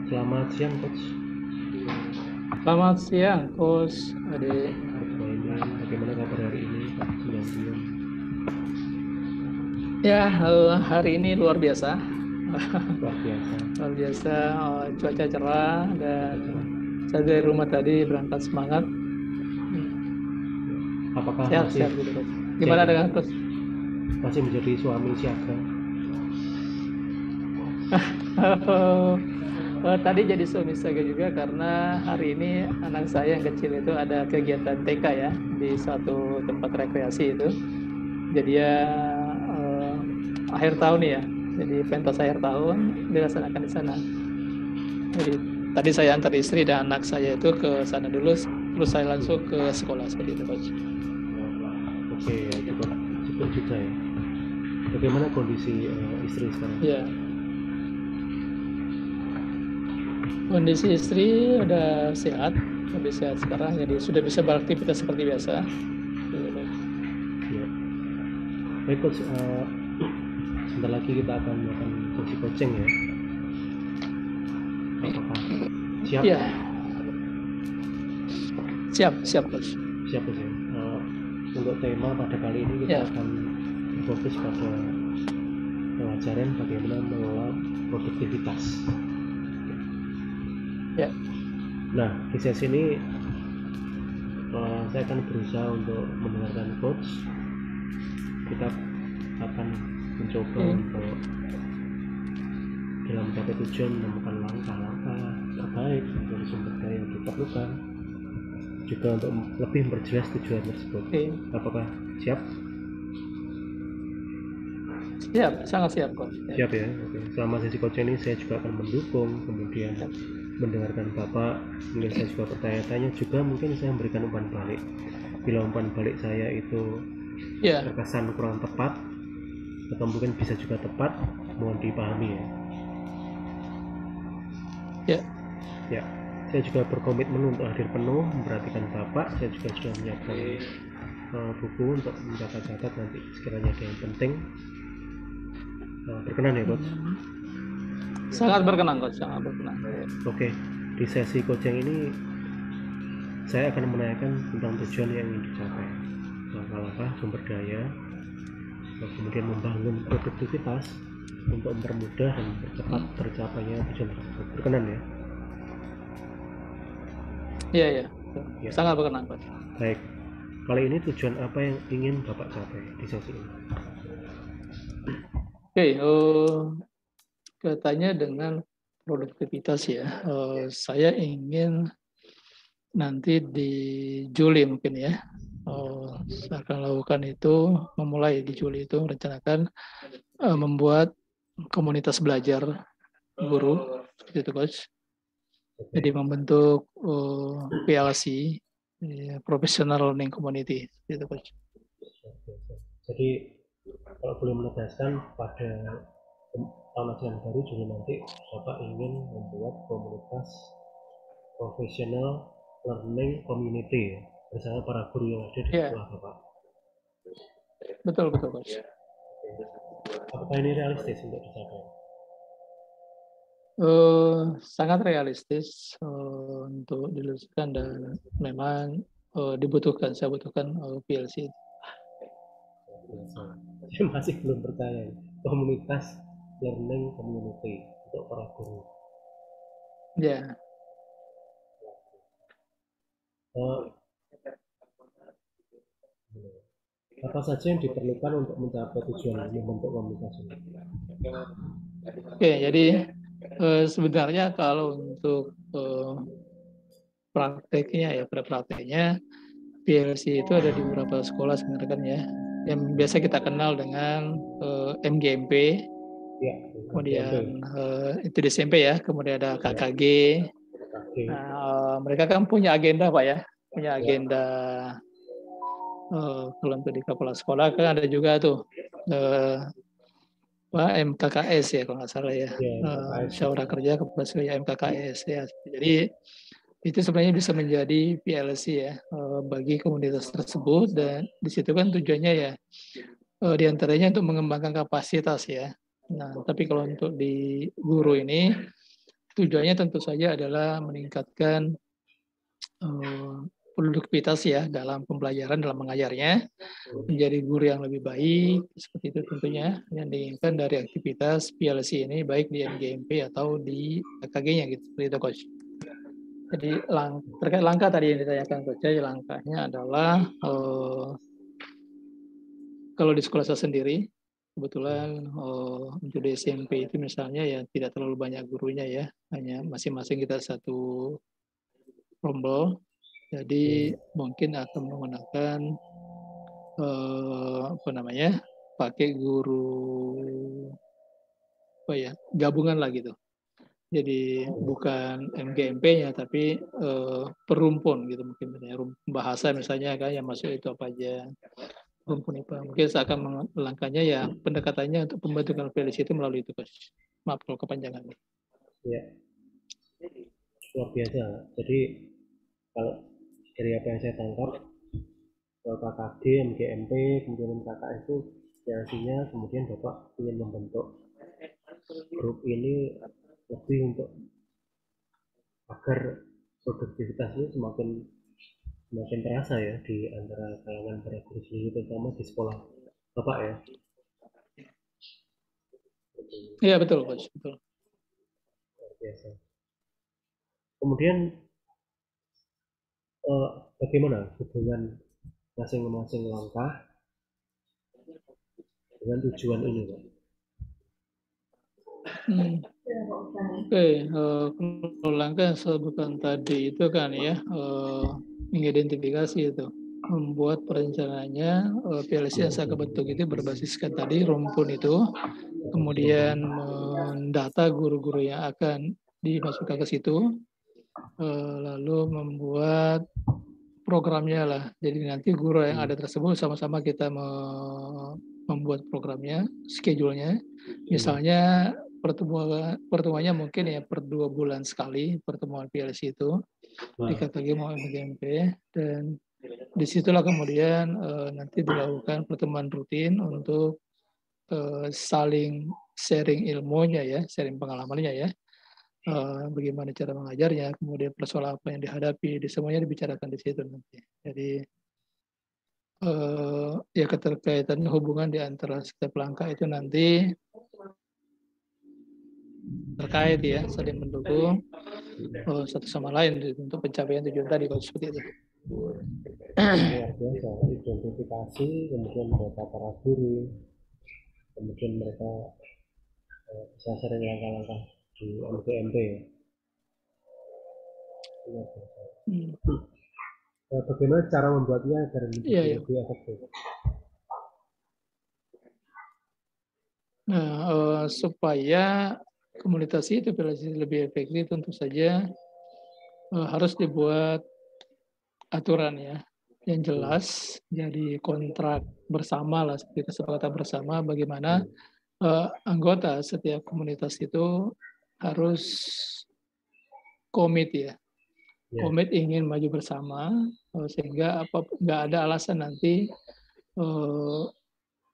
Selamat siang, Coach. Selamat siang, Coach Ade. Coach Boymin, bagaimana kabar hari ini, Pak Sunyantium? Ya, hari ini luar biasa. Luar biasa. Luar biasa, cuaca cerah dan Cuaca. saya dari rumah tadi berangkat semangat. Apakah masih Sehat-sehat gitu, Coach. Gimana sehat, dengan Coach? masih menjadi suami siaga? Tadi jadi suami saya juga karena hari ini anak saya yang kecil itu ada kegiatan TK ya di suatu tempat rekreasi itu. Jadi ya akhir tahun ya. Jadi pentas akhir tahun dilaksanakan di sana. Jadi tadi saya antar istri dan anak saya itu ke sana dulu, terus saya langsung ke sekolah seperti itu, Coach. Oke, ya, cukup juga ya. Bagaimana kondisi istri sekarang? Ya, kondisi istri udah sehat, lebih sehat sekarang, jadi sudah bisa beraktivitas seperti biasa. Ya. Baik, Coach. Sebentar lagi kita akan melakukan sesi coaching ya. Apakah siap? Ya, siap, Coach. Siap, Coach. Untuk tema pada kali ini kita akan fokus pada pengajaran bagaimana mengelola produktivitas. Ya. Nah, di sesi ini saya akan berusaha untuk mendengarkan coach. Kita akan mencoba untuk dalam mencapai tujuan menemukan langkah-langkah terbaik dari sumber daya yang diperlukan, juga untuk lebih memperjelas tujuan tersebut. Apakah siap? Siap, sangat siap, Coach. Siap ya. Oke. Selama sesi coach ini saya juga akan mendukung, kemudian mendengarkan Bapak, mungkin saya juga bertanya-tanya, juga mungkin saya memberikan umpan balik. Bila umpan balik saya itu terkesan kurang tepat atau mungkin bisa juga tepat, mohon dipahami ya. Ya, saya juga berkomitmen untuk hadir penuh memperhatikan Bapak. Saya juga sudah menyiapkan buku untuk mencatat-catat nanti sekiranya ada yang penting. Berkenan ya, Coach? Sangat berkenan, Coach. Sangat berkenan. Oke, di sesi coaching ini saya akan menanyakan tentang tujuan yang ingin dicapai, langkah-langkah sumber daya, kemudian membangun produktivitas untuk mempermudah dan mempercepat tercapainya tujuan tersebut. Berkenan ya? Iya. Sangat berkenan, Coach. Baik, kali ini tujuan apa yang ingin Bapak capai di sesi ini? Oke, katanya dengan produktivitas ya. Saya ingin nanti di Juli mungkin ya. Saya akan lakukan itu, memulai di Juli itu merencanakan membuat komunitas belajar guru, gitu, Coach. Jadi membentuk PLC, Professional Learning Community, gitu, Coach. Jadi kalau boleh menegaskan pada tahun ajaran baru Juli nanti Bapak ingin membuat komunitas professional learning community bersama para guru yang ada di sekolah Bapak. Betul, Coach. Apakah ini realistis untuk dicapai? Sangat realistis untuk diluluskan dan memang saya butuhkan PLC. Saya masih belum percaya komunitas learning community untuk para guru. Ya. Apa saja yang diperlukan untuk mencapai tujuan ini membentuk komunitas ini? Oke, jadi sebenarnya kalau untuk prakteknya PLC itu ada di beberapa sekolah sebenarnya kan ya, yang biasa kita kenal dengan MGMP, kemudian itu di SMP ya, kemudian ada KKG. Nah, mereka kan punya agenda Pak ya, punya agenda. Kalau untuk di kepala sekolah kan ada juga tuh MKKS ya kalau nggak salah ya, musyawarah kerja kepala sekolah ya, MKKS ya. Jadi itu sebenarnya bisa menjadi PLC ya bagi komunitas tersebut, dan di situ kan tujuannya ya diantaranya untuk mengembangkan kapasitas ya Nah, tapi kalau untuk di guru ini, tujuannya tentu saja adalah meningkatkan produktivitas ya dalam pembelajaran, dalam mengajarnya, menjadi guru yang lebih baik, seperti itu tentunya yang diinginkan dari aktivitas PLC ini, baik di MGMP atau di AKG-nya gitu, seperti itu Coach. Jadi terkait langkah tadi yang ditanyakan Coach, ya, langkahnya adalah kalau di sekolah saya sendiri, kebetulan untuk di SMP itu misalnya ya tidak terlalu banyak gurunya ya, hanya masing-masing kita satu rombel. Jadi mungkin akan menggunakan pakai guru gabungan lah gitu. Jadi bukan MGMP-nya tapi perumpun gitu mungkin bahasa misalnya kan yang masuk itu apa aja. Rumpun IPA. Mungkin saya akan melangkahnya ya pendekatannya untuk pembentukan PLC itu melalui itu, Coach. Maaf kalau kepanjangan. Ya, luar biasa. Jadi kalau dari apa yang saya tangkap, KKD, MGMP, kemudian KKS itu kreasinya, kemudian Bapak ingin membentuk grup ini lebih untuk agar produktivitasnya semakin terasa ya di antara kalangan para guru sendiri, terutama di sekolah Bapak ya. Iya betul, Coach. Betul. Luar biasa. Kemudian bagaimana hubungan masing-masing langkah dengan tujuan ini, Pak? Oke, kalau langkah yang saya sebutkan tadi itu kan ya mengidentifikasi itu, membuat perencanaannya PLC yang saya bentuk itu berbasiskan tadi rumpun itu, kemudian mendata guru-guru yang akan dimasukkan ke situ, lalu membuat programnya lah. Jadi nanti guru yang ada tersebut sama-sama kita membuat programnya, schedule-nya. Misalnya pertemuannya mungkin ya per 2 bulan sekali pertemuan PLC itu di KKG mau MGMP, dan disitulah kemudian nanti dilakukan pertemuan rutin untuk saling sharing ilmunya ya, sharing pengalamannya ya. Bagaimana cara mengajarnya, kemudian persoalan apa yang dihadapi, semuanya dibicarakan di situ nanti. Jadi ya keterkaitan hubungan di antara setiap langkah itu nanti terkait ya, saling mendukung satu sama lain untuk pencapaian tujuan tadi kalau seperti itu. Luar biasa, identifikasi, kemudian data para guru, kemudian mereka bisa sering langkah-langkah di MGMP ya. Bagaimana cara membuatnya agar lebih efektif? Nah, supaya komunitas itu lebih efektif tentu saja harus dibuat aturan ya yang jelas, jadi kontrak bersama lah, seperti kesepakatan bersama bagaimana anggota setiap komunitas itu harus komit ya, komit ingin maju bersama, sehingga nggak ada alasan nanti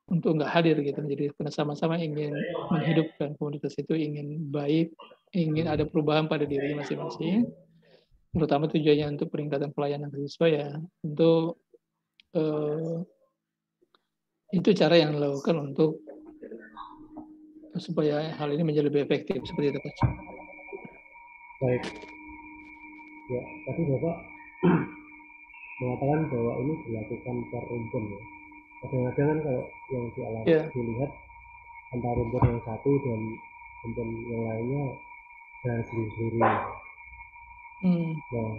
untuk nggak hadir gitu. Jadi karena sama-sama ingin menghidupkan komunitas itu, ingin baik, ingin ada perubahan pada diri masing-masing, terutama tujuannya untuk peningkatan pelayanan siswa ya. Untuk itu cara yang dilakukan untuk supaya hal ini menjadi lebih efektif seperti itu, Coach. Baik. Ya, tadi Bapak mengatakan bahwa ini dilakukan per rumpun ya. Kadang-kadang kan kalau yang dilihat antara rumpun yang satu dan rumpun yang lainnya jalan sendiri-sendiri. Nah,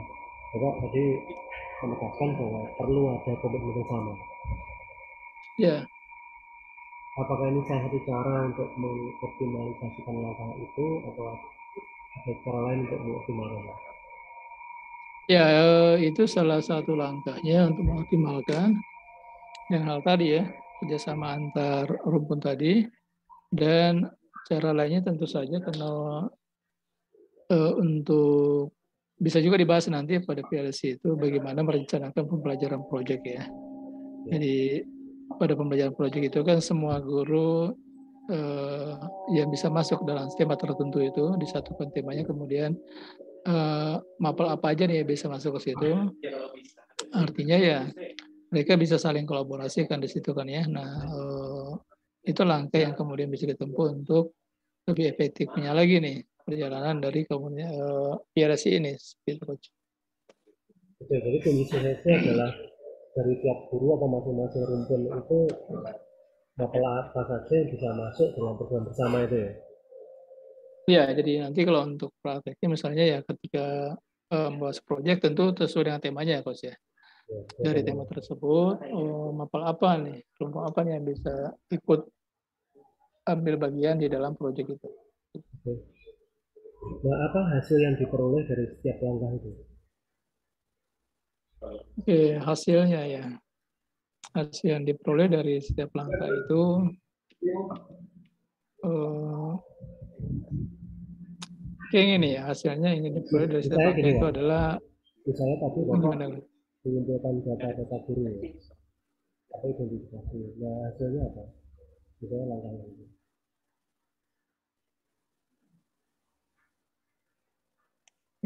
Bapak tadi menegaskan bahwa perlu ada komitmen bersama. Ya. Apakah ini salah satu cara untuk mengoptimalisasikan langkah itu atau ada cara lain untuk mengoptimalkan? Ya, itu salah satu langkahnya untuk mengoptimalkan yang hal tadi ya, kerjasama antar rumpun tadi, dan cara lainnya tentu saja karena untuk bisa juga dibahas nanti pada PLC itu bagaimana merencanakan pembelajaran proyek ya. Jadi pada pembelajaran proyek itu kan semua guru yang bisa masuk dalam skema tertentu itu, disatukan temanya, kemudian mapel apa aja nih yang bisa masuk ke situ. Artinya ya mereka bisa saling kolaborasi kan di situ kan ya. Nah, itu langkah yang kemudian bisa ditempuh untuk lebih efektifnya lagi nih perjalanan dari komunitas PRSI ini. Gitu, Coach. Oke, jadi kunci suksesnya adalah dari tiap guru atau masing-masing rumpun itu mapel apa saja yang bisa masuk dalam program bersama itu ya. Ya, jadi nanti kalau untuk prakteknya misalnya ya ketika membuat proyek tentu sesuai dengan temanya ya, Coach ya. Ya, Dari tema tersebut, mapel apa nih, kelompok apa nih yang bisa ikut ambil bagian di dalam proyek itu. Oke. Nah, apa hasil yang diperoleh dari setiap langkah itu? Oke, hasilnya ya. Hasil yang diperoleh dari setiap langkah itu kayak gini ya, hasilnya ingin diperoleh dari setiap langkah itu adalah misalnya tadi Bapak gimana? mengumpulkan data-data guru ya, atau identifikasi. Nah, hasilnya apa? Misalnya langkah itu.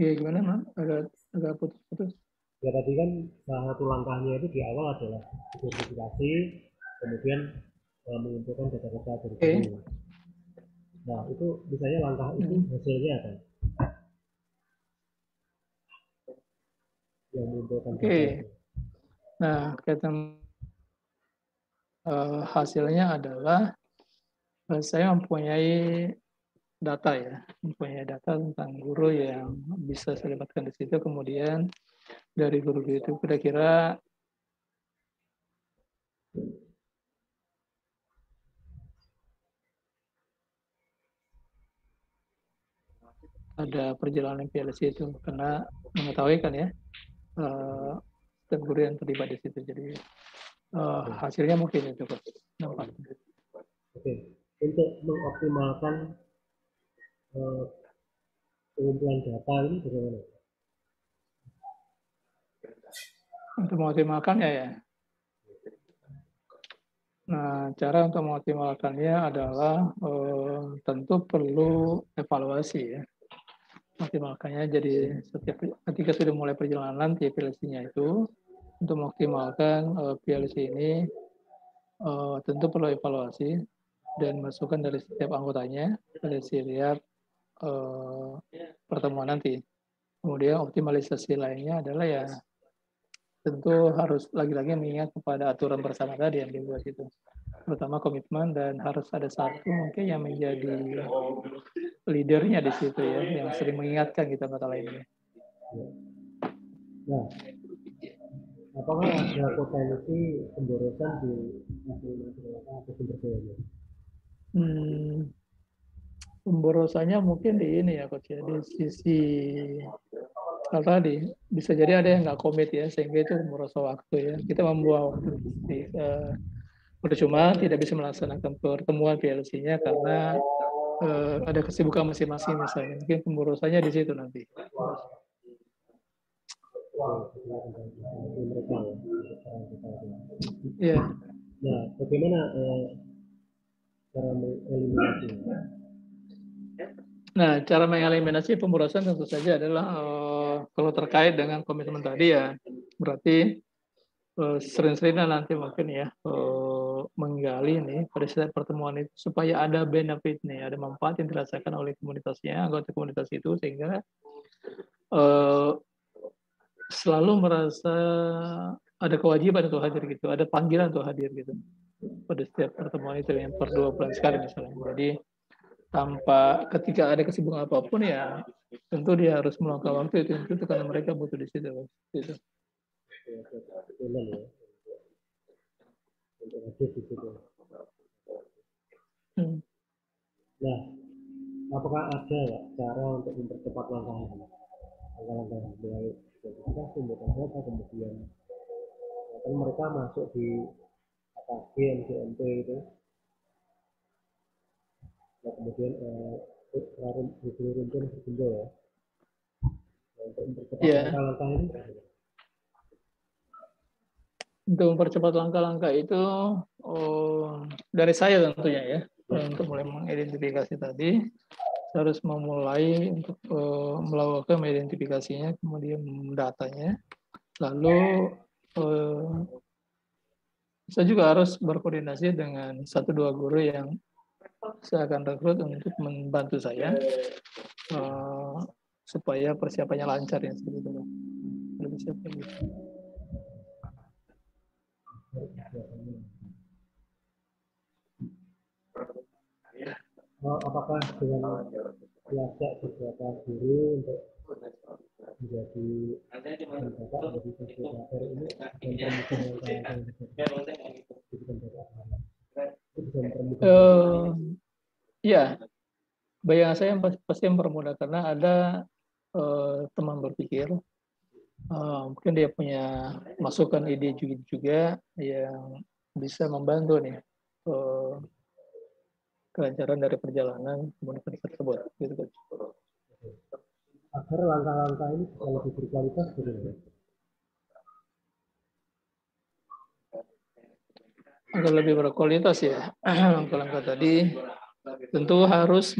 Iya gimana, Mas? Agak putus-putus. Ya tadi kan salah satu langkahnya itu di awal adalah identifikasi, kemudian mengumpulkan data-data dari guru. Nah, itu misalnya langkah itu hasilnya apa? Yang mengumpulkan data itu. Nah, kaitan hasilnya adalah saya mempunyai data ya, mempunyai data tentang guru yang bisa saya dapatkan di situ. Kemudian dari guru itu kira-kira ada perjalanan PLC itu, karena mengetahui kan ya setiap guru yang terlibat di situ. Jadi hasilnya mungkin itu Pak. Oke, untuk mengoptimalkan pengumpulan data ini bagaimana? Untuk mengoptimalkannya ya. Nah, cara untuk mengoptimalkannya adalah tentu perlu evaluasi ya. Optimalkannya jadi setiap ketika sudah mulai perjalanan di PLC-nya itu untuk mengoptimalkan PLC ini tentu perlu evaluasi dan masukan dari setiap anggotanya dari setiap pertemuan nanti. Kemudian optimalisasi lainnya adalah ya tentu harus lagi-lagi mengingat kepada aturan bersama tadi yang dibuat itu, terutama komitmen, dan harus ada satu mungkin yang menjadi leadernya di situ ya, yang sering mengingatkan kita kata lainnya. Nah, apakah ada potensi pemborosan di masing-masing atau sumber dayanya? Pemborosannya mungkin di ini ya Coach ya, di sisi kalau tadi bisa jadi ada yang nggak komit ya, sehingga itu memboros waktu ya. Kita membuang waktu percuma tidak bisa melaksanakan pertemuan PLC-nya karena ada kesibukan masing-masing misalnya. Mungkin pemborosannya di situ nanti. Ya. Nah, bagaimana cara mengeliminasi? Nah, cara mengeliminasi pemborosan tentu saja adalah kalau terkait dengan komitmen tadi ya, berarti sering-seringnya nanti mungkin ya menggali nih pada setiap pertemuan itu supaya ada benefit nih, ada manfaat yang dirasakan oleh komunitasnya, anggota komunitas itu, sehingga selalu merasa ada kewajiban untuk hadir gitu, ada panggilan untuk hadir gitu pada setiap pertemuan itu yang per 2 bulan sekali misalnya. Jadi tanpa ketika ada kesibukan apapun ya tentu dia harus meluangkan waktu itu karena mereka butuh di situ gitu. Nah, apakah ada cara untuk mempercepat langkah-langkah mulai identifikasi, data, kemudian kan mereka masuk di AKG, MCMP itu, nah, kemudian rumpun berkumpul ya. Untuk mempercepat langkah-langkah ini. Untuk mempercepat langkah-langkah itu dari saya tentunya ya. untuk mulai mengidentifikasi tadi, saya harus memulai untuk melakukan mengidentifikasinya, kemudian datanya, lalu saya juga harus berkoordinasi dengan 1-2 guru yang saya akan rekrut untuk membantu saya supaya persiapannya lancar ya seperti itu. Lebih siap gitu. Apakah dengan mengajak beberapa guru untuk menjadi bapak menjadi fasilitator ini dan permudah Ya, bayangan saya pasti mempermudah karena ada teman berpikir, mungkin dia punya masukan ide juga yang bisa membantu nih kelancaran dari perjalanan komunikasi tersebut. Gitu, Coach. Agar langkah-langkah ini bisa lebih berkualitas gitu. Agar lebih berkualitas ya, langkah-langkah tadi tentu harus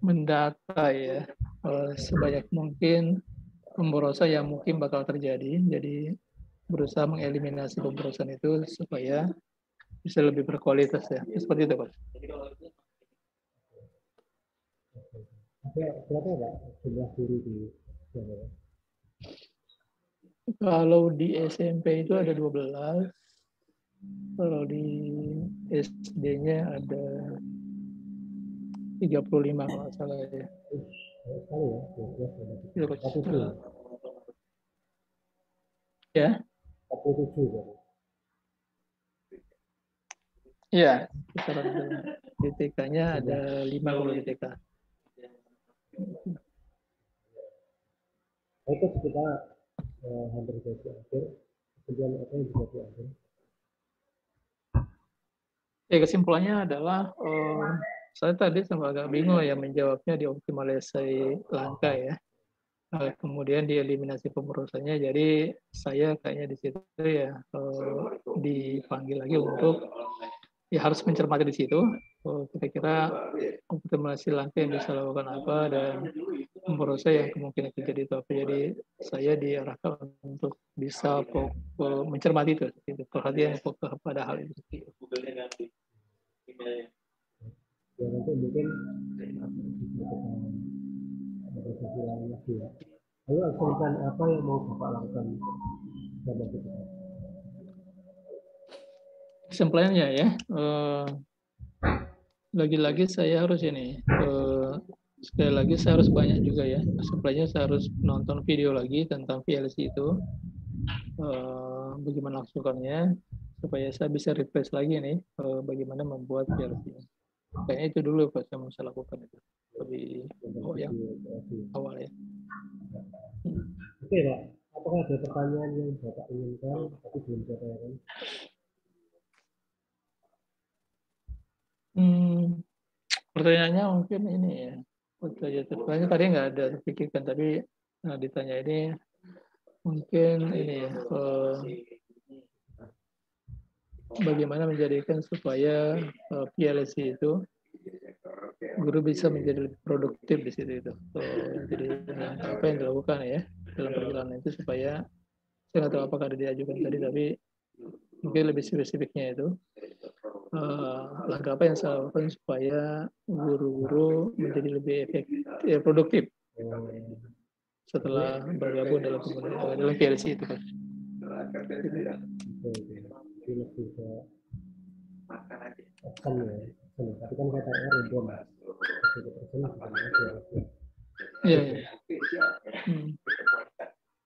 mendata ya sebanyak mungkin pemborosan yang mungkin bakal terjadi. Jadi berusaha mengeliminasi pemborosan itu supaya bisa lebih berkualitas ya. Seperti itu, Pak. Berapa Pak jumlah guru di sana? Kalau di SMP itu ada 12. Kalau di SD-nya ada 35 kalau nggak salah ya. Sekali ya, 12 Ya. 47 ya. Iya, di TK-nya ada 5 kalau di TK. Itu kita hampir jadi akhir. Kemudian apa yang bisa diambil? Ya, kesimpulannya adalah saya tadi sempat agak bingung ya menjawabnya di optimalisasi langkah ya. Kemudian dieliminasi pemborosannya. Jadi saya kayaknya di situ ya dipanggil lagi untuk ya harus mencermati di situ. Kira-kira optimalisasi langkah yang bisa lakukan apa dan pemborosan yang kemungkinan terjadi itu apa. Jadi saya diarahkan untuk bisa mencermati itu, perhatian pada hal itu. Ya nanti mungkin lalu asumsikan apa yang mau Bapak lakukan dalam itu? Kesimpulannya ya, lagi-lagi saya harus ini, sekali lagi saya harus banyak juga ya. Kesimpulannya saya harus nonton video lagi tentang VLC itu, bagaimana lakukannya, supaya saya bisa refresh lagi nih, bagaimana membuat VLC. Kayaknya itu dulu Pak yang saya lakukan itu lebih yang awal ya. Oke Pak, apakah ada pertanyaan yang Bapak inginkan tapi belum terjawab? Pertanyaannya mungkin ini ya. Pertanyaan tadi nggak ada terpikirkan, tapi ditanya ini mungkin ini ya. Bagaimana menjadikan supaya PLC itu guru bisa menjadi lebih produktif di situ itu. Jadi apa yang dilakukan ya dalam perjalanan itu supaya saya nggak tahu apakah ada diajukan tadi, tapi mungkin lebih spesifiknya itu langkah apa yang saya lakukan supaya guru-guru menjadi lebih efektif, produktif setelah bergabung dalam PLC itu kan. Tapi kan katanya ribuan. Iya.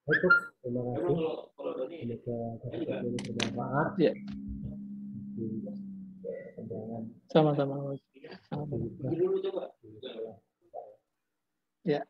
Baik, terima kasih. Semoga ini bermanfaat. Ya. Sama-sama. Ya.